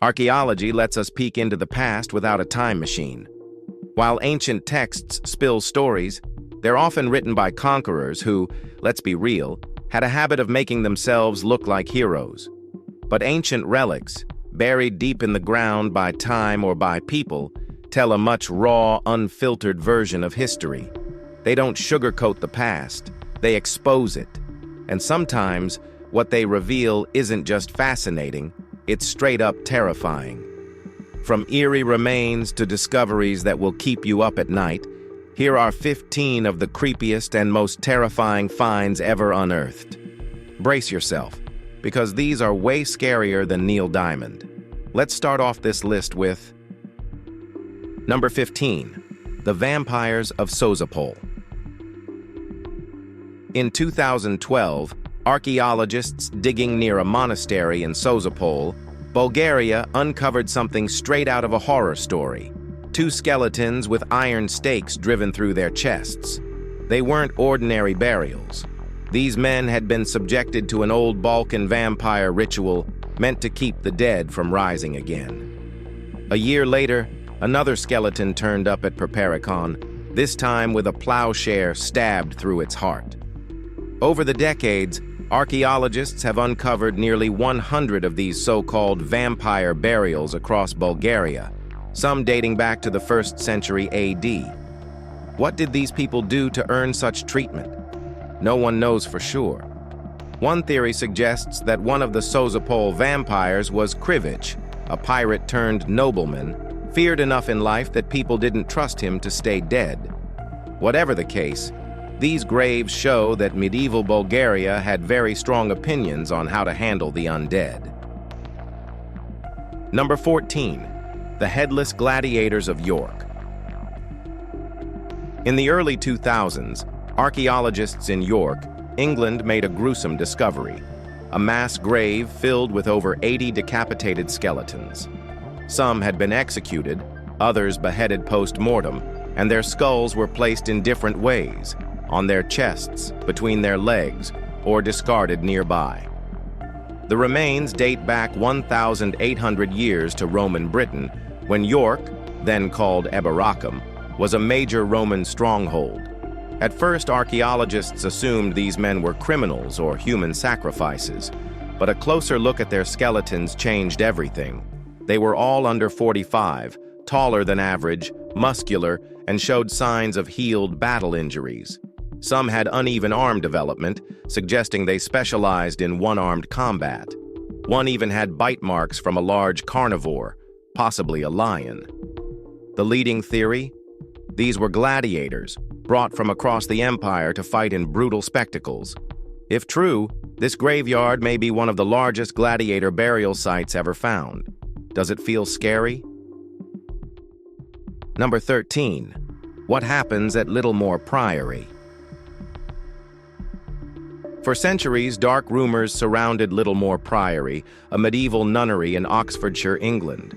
Archaeology lets us peek into the past without a time machine. While ancient texts spill stories, they're often written by conquerors who, let's be real, had a habit of making themselves look like heroes. But ancient relics, buried deep in the ground by time or by people, tell a much raw, unfiltered version of history. They don't sugarcoat the past, they expose it. And sometimes, what they reveal isn't just fascinating, it's straight up terrifying. From eerie remains to discoveries that will keep you up at night, here are 15 of the creepiest and most terrifying finds ever unearthed. Brace yourself, because these are way scarier than Neil Diamond. Let's start off this list with Number 15. The Vampires of Sozopol. In 2012, archaeologists digging near a monastery in Sozopol, Bulgaria, uncovered something straight out of a horror story. 2 skeletons with iron stakes driven through their chests. They weren't ordinary burials. These men had been subjected to an old Balkan vampire ritual meant to keep the dead from rising again. A year later, another skeleton turned up at Prehistoric, this time with a plowshare stabbed through its heart. Over the decades, archaeologists have uncovered nearly 100 of these so-called vampire burials across Bulgaria, some dating back to the 1st century AD. What did these people do to earn such treatment? No one knows for sure. One theory suggests that one of the Sozopol vampires was Krivich, a pirate turned nobleman, feared enough in life that people didn't trust him to stay dead. Whatever the case, these graves show that medieval Bulgaria had very strong opinions on how to handle the undead. Number 14. The Headless Gladiators of York. In the early 2000s, archaeologists in York, England made a gruesome discovery: a mass grave filled with over 80 decapitated skeletons. Some had been executed, others beheaded post-mortem, and their skulls were placed in different ways, on their chests, between their legs, or discarded nearby. The remains date back 1,800 years to Roman Britain, when York, then called Eboracum, was a major Roman stronghold. At first, archaeologists assumed these men were criminals or human sacrifices, but a closer look at their skeletons changed everything. They were all under 45, taller than average, muscular, and showed signs of healed battle injuries. Some had uneven arm development, suggesting they specialized in one-armed combat. One even had bite marks from a large carnivore, possibly a lion. The leading theory? These were gladiators, brought from across the empire to fight in brutal spectacles. If true, this graveyard may be one of the largest gladiator burial sites ever found. Does it feel scary? Number 13. What happens at Littlemore Priory? For centuries, dark rumors surrounded Littlemore Priory, a medieval nunnery in Oxfordshire, England.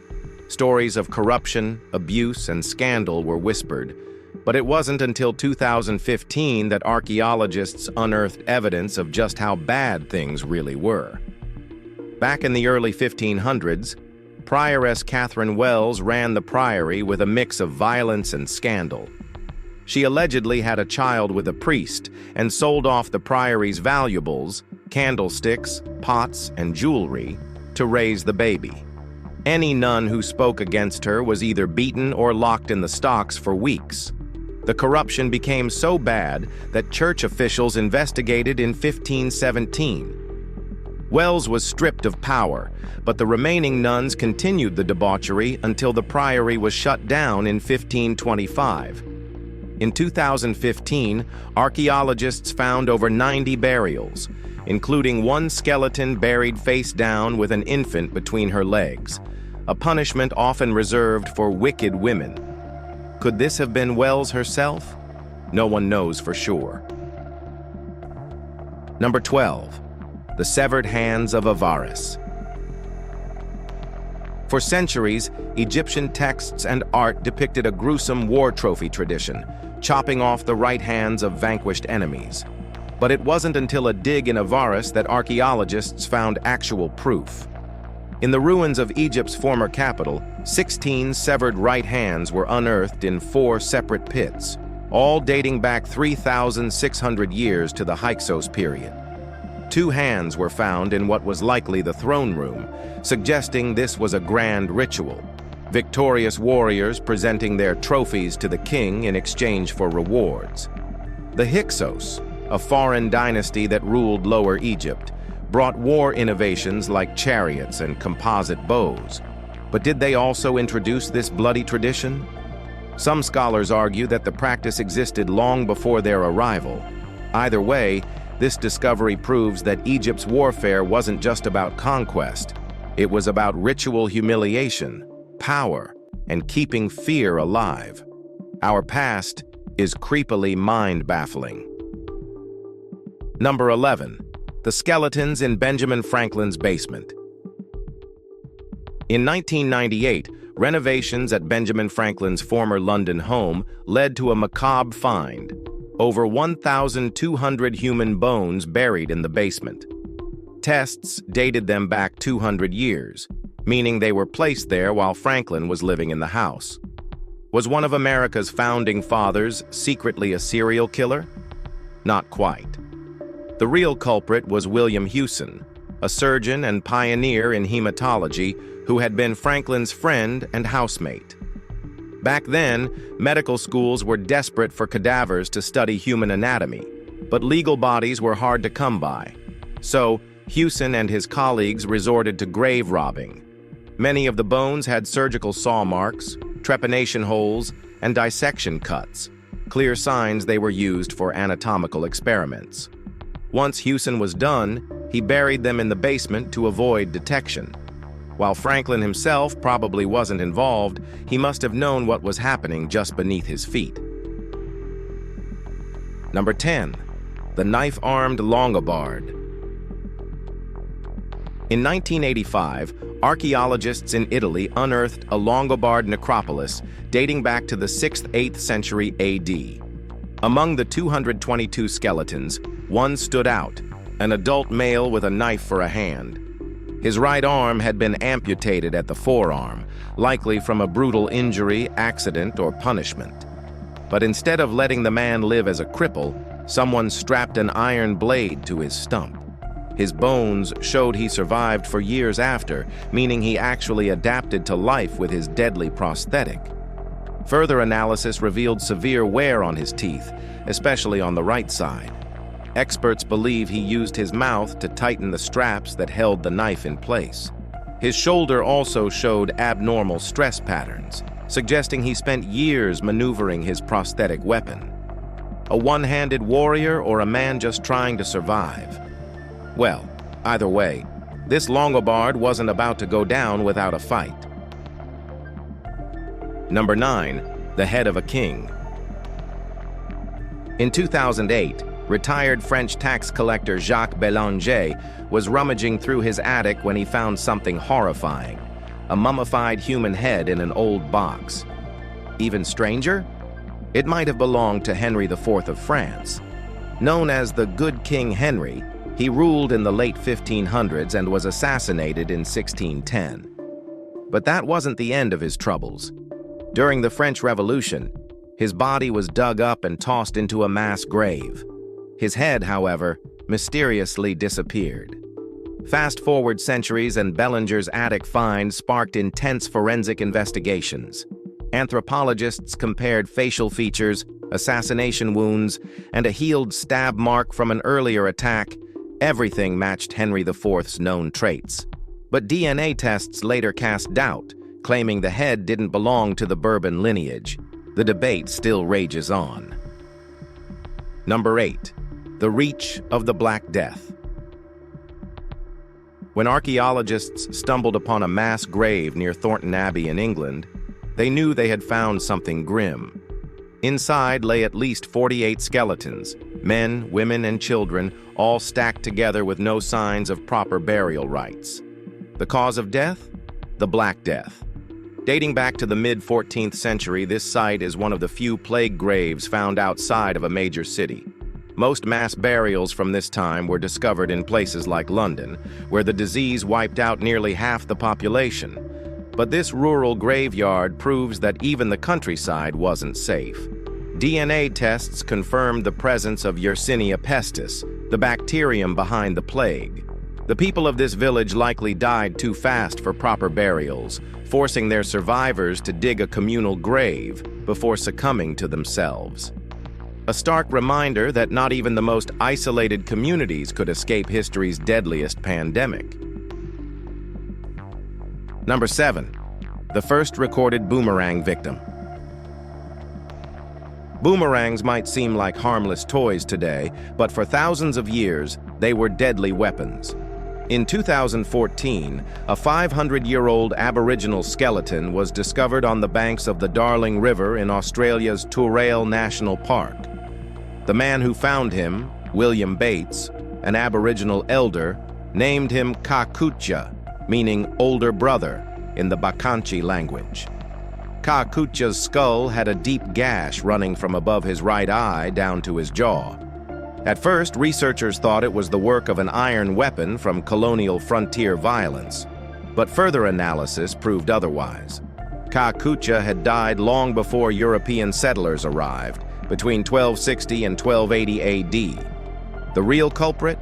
Stories of corruption, abuse, and scandal were whispered, but it wasn't until 2015 that archaeologists unearthed evidence of just how bad things really were. Back in the early 1500s, Prioress Catherine Wells ran the priory with a mix of violence and scandal. She allegedly had a child with a priest and sold off the priory's valuables, candlesticks, pots, and jewelry, to raise the baby. Any nun who spoke against her was either beaten or locked in the stocks for weeks. The corruption became so bad that church officials investigated in 1517. Wells was stripped of power, but the remaining nuns continued the debauchery until the priory was shut down in 1525. In 2015, archaeologists found over 90 burials, including one skeleton buried face down with an infant between her legs, a punishment often reserved for wicked women. Could this have been Wells herself? No one knows for sure. Number 12. The Severed Hands of Avaris. For centuries, Egyptian texts and art depicted a gruesome war trophy tradition, chopping off the right hands of vanquished enemies. But it wasn't until a dig in Avaris that archaeologists found actual proof. In the ruins of Egypt's former capital, 16 severed right hands were unearthed in 4 separate pits, all dating back 3,600 years to the Hyksos period. 2 hands were found in what was likely the throne room, suggesting this was a grand ritual, victorious warriors presenting their trophies to the king in exchange for rewards. The Hyksos, a foreign dynasty that ruled Lower Egypt, brought war innovations like chariots and composite bows. But did they also introduce this bloody tradition? Some scholars argue that the practice existed long before their arrival. Either way, this discovery proves that Egypt's warfare wasn't just about conquest. It was about ritual humiliation, power, and keeping fear alive. Our past is creepily mind-baffling. Number 11. The skeletons in Benjamin Franklin's basement. In 1998, renovations at Benjamin Franklin's former London home led to a macabre find: over 1,200 human bones buried in the basement. Tests dated them back 200 years, meaning they were placed there while Franklin was living in the house. Was one of America's founding fathers secretly a serial killer? Not quite. The real culprit was William Hewson, a surgeon and pioneer in hematology who had been Franklin's friend and housemate. Back then, medical schools were desperate for cadavers to study human anatomy, but legal bodies were hard to come by. So, Hewson and his colleagues resorted to grave robbing. Many of the bones had surgical saw marks, trepanation holes, and dissection cuts, clear signs they were used for anatomical experiments. Once Hewson was done, he buried them in the basement to avoid detection. While Franklin himself probably wasn't involved, he must have known what was happening just beneath his feet. Number 10. The knife-armed Longobard. In 1985, archaeologists in Italy unearthed a Longobard necropolis dating back to the 6th–8th century AD. Among the 222 skeletons, one stood out, an adult male with a knife for a hand. His right arm had been amputated at the forearm, likely from a brutal injury, accident, or punishment. But instead of letting the man live as a cripple, someone strapped an iron blade to his stump. His bones showed he survived for years after, meaning he actually adapted to life with his deadly prosthetic. Further analysis revealed severe wear on his teeth, especially on the right side. Experts believe he used his mouth to tighten the straps that held the knife in place. His shoulder also showed abnormal stress patterns, suggesting he spent years maneuvering his prosthetic weapon. A one-handed warrior or a man just trying to survive? Well, either way, this Longobard wasn't about to go down without a fight. Number 9. The head of a king. In 2008, retired French tax collector Jacques Bélanger was rummaging through his attic when he found something horrifying: a mummified human head in an old box. Even stranger? It might have belonged to Henry IV of France. Known as the Good King Henry, he ruled in the late 1500s and was assassinated in 1610. But that wasn't the end of his troubles. During the French Revolution, his body was dug up and tossed into a mass grave. His head, however, mysteriously disappeared. Fast forward centuries and Bélanger's attic find sparked intense forensic investigations. Anthropologists compared facial features, assassination wounds, and a healed stab mark from an earlier attack. Everything matched Henry IV's known traits. But DNA tests later cast doubt, claiming the head didn't belong to the Bourbon lineage. The debate still rages on. Number 8. The Reach of the Black Death. When archaeologists stumbled upon a mass grave near Thornton Abbey in England, they knew they had found something grim. Inside lay at least 48 skeletons, men, women, and children, all stacked together with no signs of proper burial rites. The cause of death? The Black Death. Dating back to the mid-14th century, this site is one of the few plague graves found outside of a major city. Most mass burials from this time were discovered in places like London, where the disease wiped out nearly half the population. But this rural graveyard proves that even the countryside wasn't safe. DNA tests confirmed the presence of Yersinia pestis, the bacterium behind the plague. The people of this village likely died too fast for proper burials, forcing their survivors to dig a communal grave before succumbing to themselves. A stark reminder that not even the most isolated communities could escape history's deadliest pandemic. Number 7. The first recorded boomerang victim. Boomerangs might seem like harmless toys today, but for thousands of years, they were deadly weapons. In 2014, a 500-year-old Aboriginal skeleton was discovered on the banks of the Darling River in Australia's Turale National Park. The man who found him, William Bates, an Aboriginal elder, named him Kakutja, meaning older brother, in the Bakanchi language. Kakutja's skull had a deep gash running from above his right eye down to his jaw. At first, researchers thought it was the work of an iron weapon from colonial frontier violence, but further analysis proved otherwise. Kakutja had died long before European settlers arrived, between 1260 and 1280 AD. The real culprit?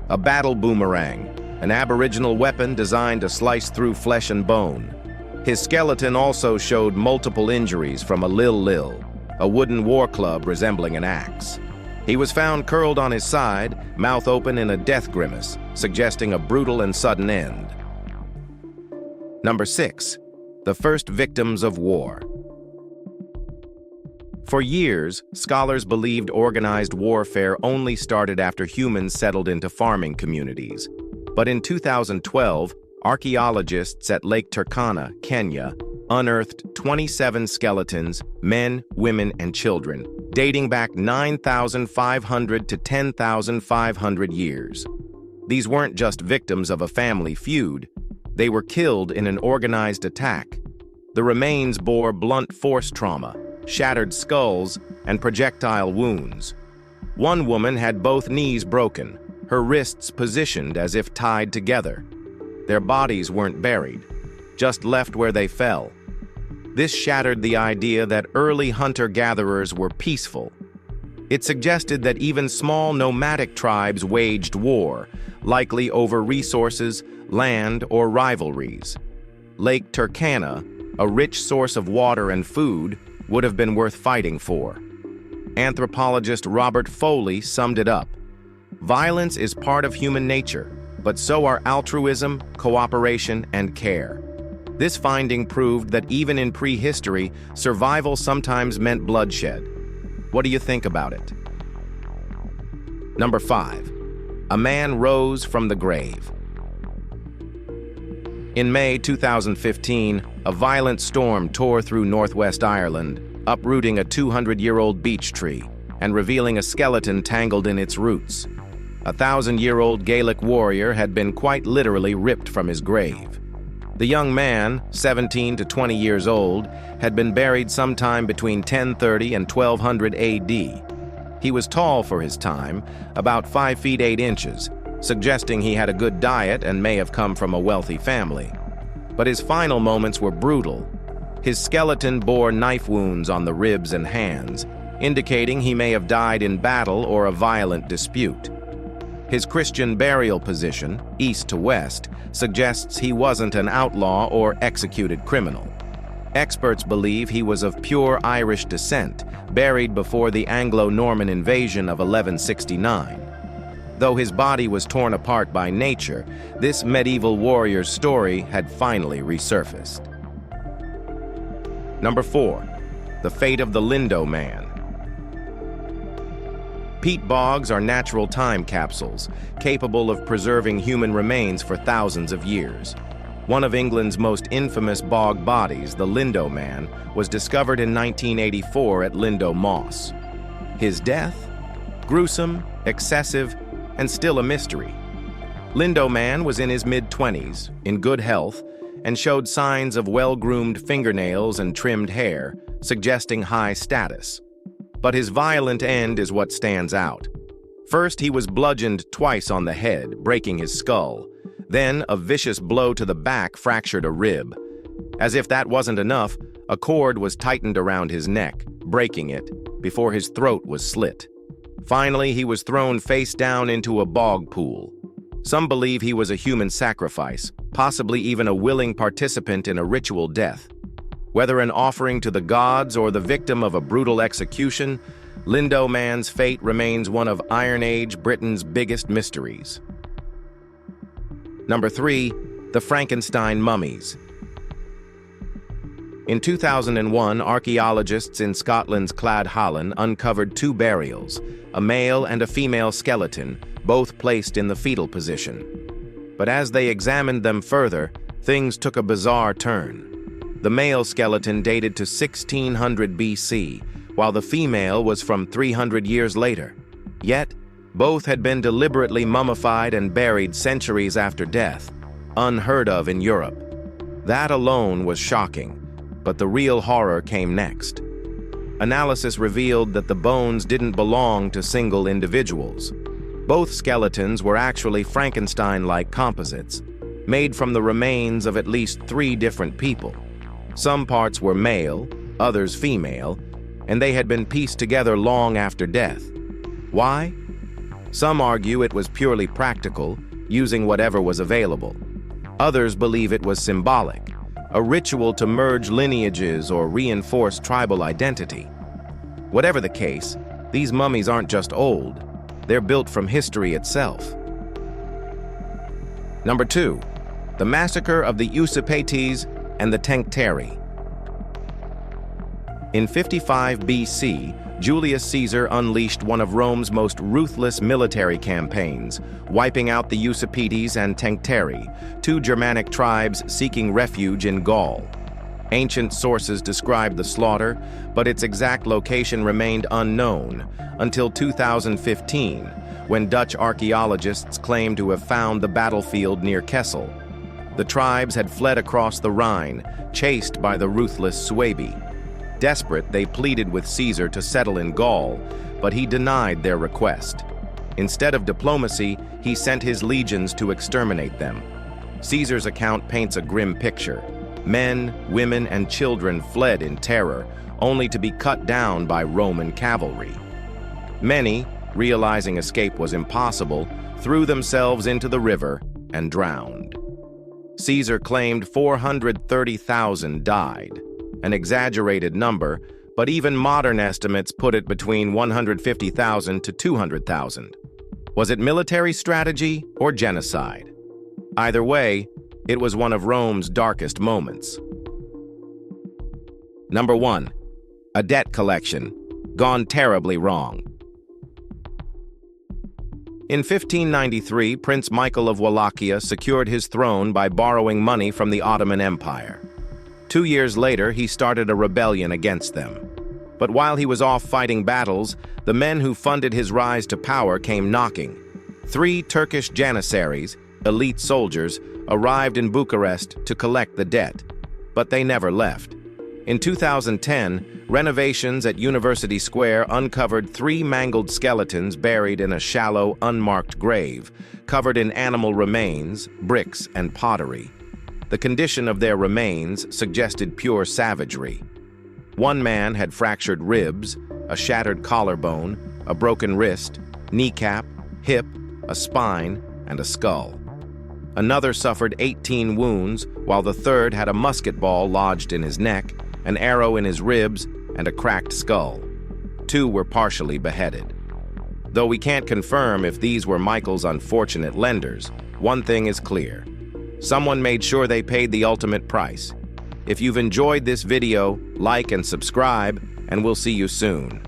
A battle boomerang, an Aboriginal weapon designed to slice through flesh and bone. His skeleton also showed multiple injuries from a lil, a wooden war club resembling an axe. He was found curled on his side, mouth open in a death grimace, suggesting a brutal and sudden end. Number 6. The first victims of war. For years, scholars believed organized warfare only started after humans settled into farming communities. But in 2012, archaeologists at Lake Turkana, Kenya, unearthed 27 skeletons, men, women, and children, dating back 9,500 to 10,500 years. These weren't just victims of a family feud. They were killed in an organized attack. The remains bore blunt force trauma, shattered skulls, and projectile wounds. One woman had both knees broken, her wrists positioned as if tied together. Their bodies weren't buried, just left where they fell. This shattered the idea that early hunter-gatherers were peaceful. It suggested that even small nomadic tribes waged war, likely over resources, land, or rivalries. Lake Turkana, a rich source of water and food, would have been worth fighting for. Anthropologist Robert Foley summed it up. Violence is part of human nature, but so are altruism, cooperation, and care. This finding proved that even in prehistory, survival sometimes meant bloodshed. What do you think about it? Number 5. A man rose from the grave. In May 2015, a violent storm tore through northwest Ireland, uprooting a 200-year-old beech tree and revealing a skeleton tangled in its roots. A 1,000-year-old Gaelic warrior had been quite literally ripped from his grave. The young man, 17 to 20 years old, had been buried sometime between 1030 and 1200 AD. He was tall for his time, about 5 feet 8 inches, suggesting he had a good diet and may have come from a wealthy family. But his final moments were brutal. His skeleton bore knife wounds on the ribs and hands, indicating he may have died in battle or a violent dispute. His Christian burial position, east to west, suggests he wasn't an outlaw or executed criminal. Experts believe he was of pure Irish descent, buried before the Anglo-Norman invasion of 1169. Though his body was torn apart by nature, this medieval warrior's story had finally resurfaced. Number 4. The fate of the Lindow Man. Peat bogs are natural time capsules, capable of preserving human remains for thousands of years. One of England's most infamous bog bodies, the Lindow Man, was discovered in 1984 at Lindow Moss. His death? Gruesome, excessive, and still a mystery. Lindow Man was in his mid-20s, in good health, and showed signs of well-groomed fingernails and trimmed hair, suggesting high status. But his violent end is what stands out. First, he was bludgeoned twice on the head, breaking his skull. Then, a vicious blow to the back fractured a rib. As if that wasn't enough, a cord was tightened around his neck, breaking it, before his throat was slit. Finally, he was thrown face down into a bog pool. Some believe he was a human sacrifice, possibly even a willing participant in a ritual death. Whether an offering to the gods or the victim of a brutal execution, Lindow Man's fate remains one of Iron Age Britain's biggest mysteries. Number 3. The Frankenstein mummies. In 2001, archaeologists in Scotland's Cladhallen uncovered 2 burials, a male and a female skeleton, both placed in the fetal position. But as they examined them further, things took a bizarre turn. The male skeleton dated to 1600 BC, while the female was from 300 years later. Yet, both had been deliberately mummified and buried centuries after death, unheard of in Europe. That alone was shocking, but the real horror came next. Analysis revealed that the bones didn't belong to single individuals. Both skeletons were actually Frankenstein-like composites, made from the remains of at least 3 different people. Some parts were male, others female, and they had been pieced together long after death. Why? Some argue it was purely practical, using whatever was available. Others believe it was symbolic, a ritual to merge lineages or reinforce tribal identity. Whatever the case, these mummies aren't just old, they're built from history itself. Number 2. The massacre of the Usipetes and the Tencteri. In 55 BC, Julius Caesar unleashed one of Rome's most ruthless military campaigns, wiping out the Usipetes and Tencteri, 2 Germanic tribes seeking refuge in Gaul. Ancient sources describe the slaughter, but its exact location remained unknown until 2015, when Dutch archaeologists claimed to have found the battlefield near Kessel. The tribes had fled across the Rhine, chased by the ruthless Suebi. Desperate, they pleaded with Caesar to settle in Gaul, but he denied their request. Instead of diplomacy, he sent his legions to exterminate them. Caesar's account paints a grim picture. Men, women, and children fled in terror, only to be cut down by Roman cavalry. Many, realizing escape was impossible, threw themselves into the river and drowned. Caesar claimed 430,000 died, an exaggerated number, but even modern estimates put it between 150,000 to 200,000. Was it military strategy or genocide? Either way, it was one of Rome's darkest moments. Number 1. A debt collection, gone terribly wrong. In 1593, Prince Michael of Wallachia secured his throne by borrowing money from the Ottoman Empire. 2 years later, he started a rebellion against them. But while he was off fighting battles, the men who funded his rise to power came knocking. 3 Turkish janissaries, elite soldiers, arrived in Bucharest to collect the debt, but they never left. In 2010, renovations at University Square uncovered 3 mangled skeletons buried in a shallow, unmarked grave, covered in animal remains, bricks, and pottery. The condition of their remains suggested pure savagery. One man had fractured ribs, a shattered collarbone, a broken wrist, kneecap, hip, a spine, and a skull. Another suffered 18 wounds, while the third had a musket ball lodged in his neck, an arrow in his ribs, and a cracked skull. 2 were partially beheaded. Though we can't confirm if these were Michael's unfortunate lenders, one thing is clear. Someone made sure they paid the ultimate price. If you've enjoyed this video, like and subscribe, and we'll see you soon.